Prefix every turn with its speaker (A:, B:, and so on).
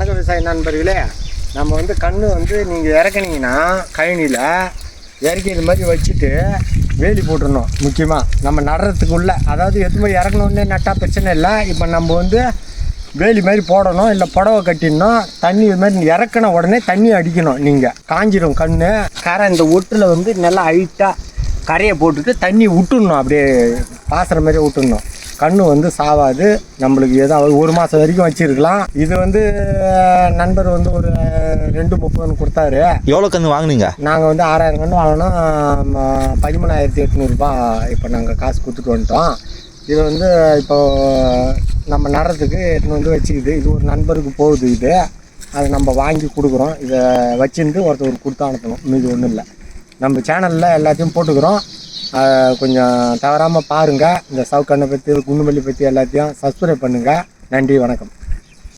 A: வணக்க விவசாய நண்பர்களே, நம்ம வந்து கன்று வந்து நீங்கள் இறக்குனீங்கன்னா கழனியில் இறக்கி இது மாதிரி வச்சுட்டு வேலி போட்டுடணும். முக்கியமாக நம்ம நடுறதுக்குள்ளே, அதாவது எது மாதிரி இறக்கணுன்னே நட்டால் பிரச்சனை இல்லை. இப்போ நம்ம வந்து வேலி மாதிரி போடணும், இல்லை புடவை கட்டிடணும். தண்ணி இது மாதிரி இறக்கின உடனே தண்ணி அடிக்கணும். நீங்கள் காஞ்சிடும் கன்று கரை. இந்த ஒட்டில் வந்து நல்லா ஹைட்டாக கரையை போட்டுட்டு தண்ணி விட்டுடணும், அப்படியே பாசுகிற மாதிரி விட்டுடணும். கன்று வந்து சாவாது. நம்மளுக்கு ஏதாவது ஒரு மாதம் வரைக்கும் வச்சுருக்கலாம். இது வந்து நண்பர் வந்து ஒரு 230 கொடுத்தாரு.
B: எவ்வளோ கன்று வாங்கினீங்க?
A: நாங்கள் வந்து 6000 கன்று வாங்கினோம். 13,800 இப்போ நாங்கள் காசு கொடுத்துட்டு வந்துட்டோம். இது வந்து இப்போ நம்ம நடுறதுக்கு எடுத்துன்னு வந்து வச்சுக்குது. இது ஒரு நண்பருக்கு போகுது. இது அதை நம்ம வாங்கி கொடுக்குறோம். இதை வச்சுருந்து ஒருத்தர் கொடுத்து அனுப்பணும். இது ஒன்றும் இல்லை. நம்ம சேனலில் எல்லாத்தையும் போட்டுக்கிறோம். கொஞ்சம் தவறாமல் பாருங்கள். இந்த சவுக்கண்ணை பற்றி, குண்டுமல்லி பற்றி எல்லாத்தையும் சப்ஸ்கிரைப் பண்ணுங்கள். நன்றி, வணக்கம்.